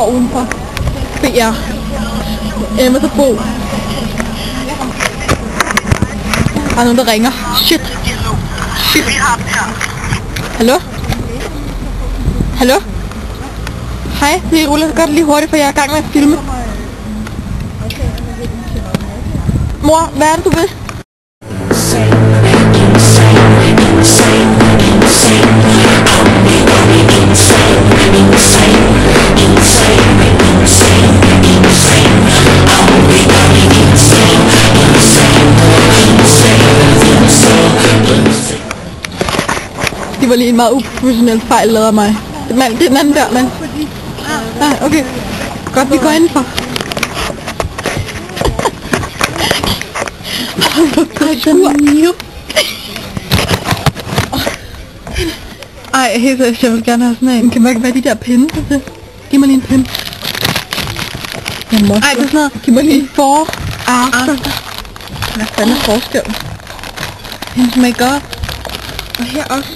står udenfor. BR. Emma og Bo. Der er nogen, der ringer. Shit. Hallo? Hallo? Hej, det er Ulla. Gør det lige hurtigt, for jeg er i gang med at filme. Mor, hvad er det, du vil? Det var lige en meget uprofessionel fejl lavet af mig. Det er den anden der, mand. Nej, okay. Godt, vi går indenfor. Ej, helt seriøst, jeg vil gerne have sådan en. Kan man ikke være de der pinde til? Giv mig lige en pinde. Ej, det er sådan noget. Giv mig lige for. After. Hvad fanden er forskellen? Hendes make-up. Og her også.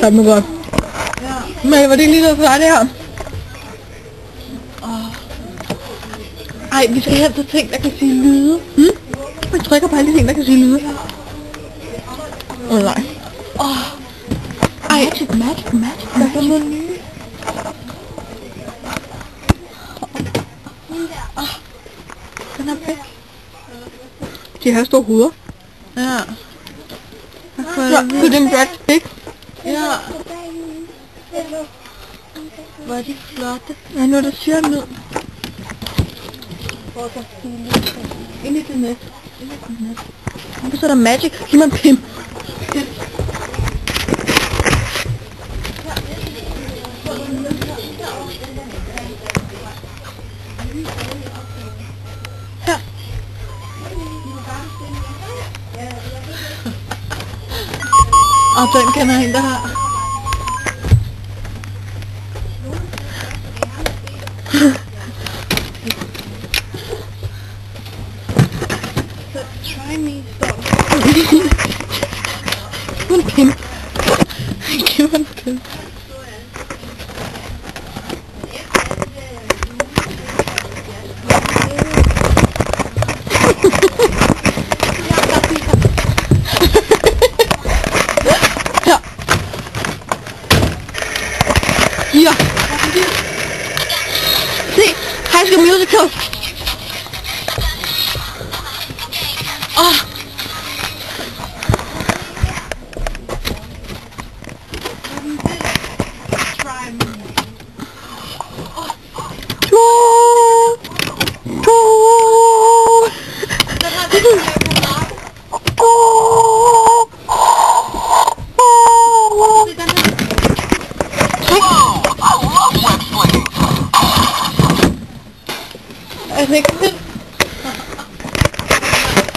Fandme godt. Men var det ikke lige noget for dig, det her? Ej, vi skal hen til ting, der kan sige lyde. Vi trykker på alle de ting, der kan sige lyde. Nej. Ej, magic. Der er noget nye. Den er væk. De har store hoveder. Ja. Så den Brad Pitt. Ja. Hvor er de flotte. Ja, nu er der siger ned. Ind i det net. Og så er der magic. Giv mig en pim. Her. Og den kender en, der har. Try me, stop. Giv mig en pin. Giv mig en pin. Ja. Se, High School Musical.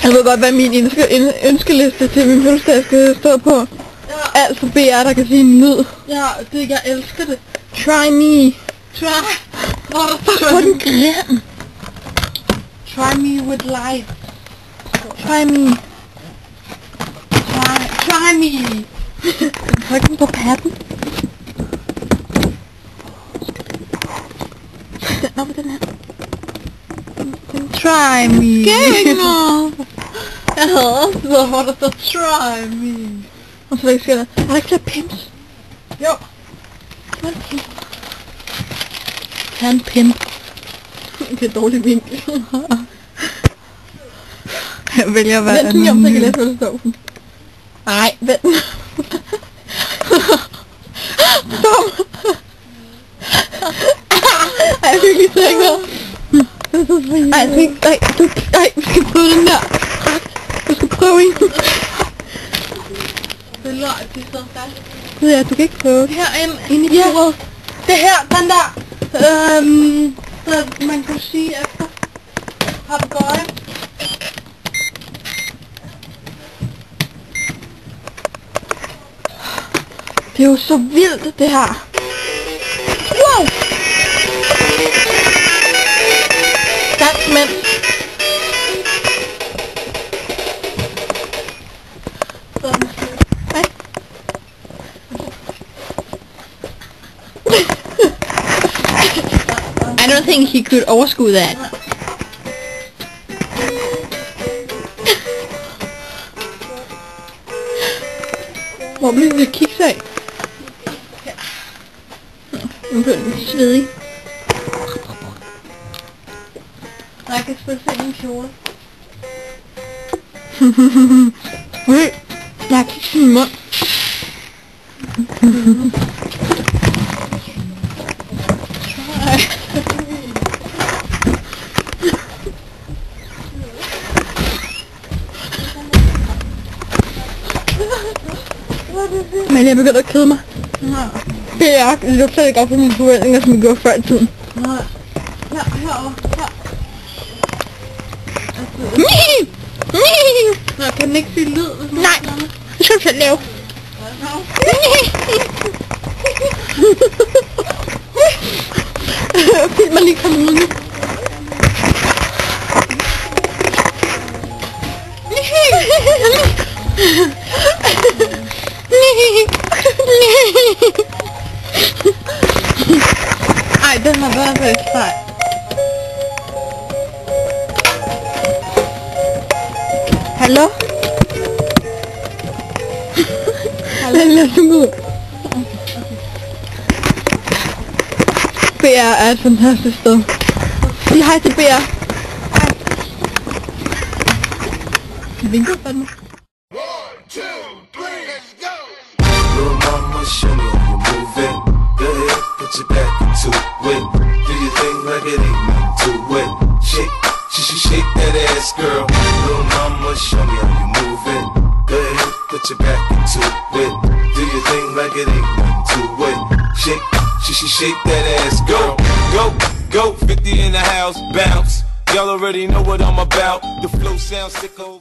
Jeg ved godt, hvad min ønskeliste til min fødselsdag skal stå på. Ja. Alt for BR, der kan sige en lyd. Ja, jeg elsker det. Try me. Try. Hvor den grim. Try me with light. Try me. Try me. Tryk den på patten. Den op i den her. Try me. Gænger. Jeg havde også noget, hvor der står try me. Og så skal der. Er der ikke flere pins? Jo. Hvad er en pin? Tag en pin. Det er dårlig vinkel. Jeg vælger hvad anonym. Vent lige om, så kan jeg læse, hvad der står. Nej, vent. Stop. Ej, jeg fik lige så ikke noget. Ej, vi skal prøve den der. Du skal prøve en. Det er løg, det er så fast. Ja, du kan ikke prøve det. Herinde i bordet. Det her, den der. Så man kan sige efter. Papagøje. Det er jo så vildt, det her. Wow! Dansk mænd. Sådan. I don't think he could overskud that. Hvor bliver det kiks af? Nu bliver den svedig. Og jeg kan spille selv en kjole. Jeg har kiks i min mund. Men jeg begynder at kede mig. Det er slet ikke op for mine forventninger, som vi gjorde før i tiden. Herovre. Nå, kan den ikke sige lyd? Nej, det skal du selv lave. Film mig lige komme ud nu. Ej, den har været rigtig sej. Hallo? Lad os ud. BR er et fantastisk sted. Sig hej til BR. Hej. Jeg vinker fandme. 1, 2, 3, let's go! Little mama, show me how you moving. Go ahead, put your back into it. Do your thing like it ain't nothing to it. Shake that ass, girl. Little mama, show me how you moving. Go ahead, put your back into it. Do your thing like it ain't nothing to it. Shake that ass, go, 50 in the house, bounce. Y'all already know what I'm about. The flow sounds sick over.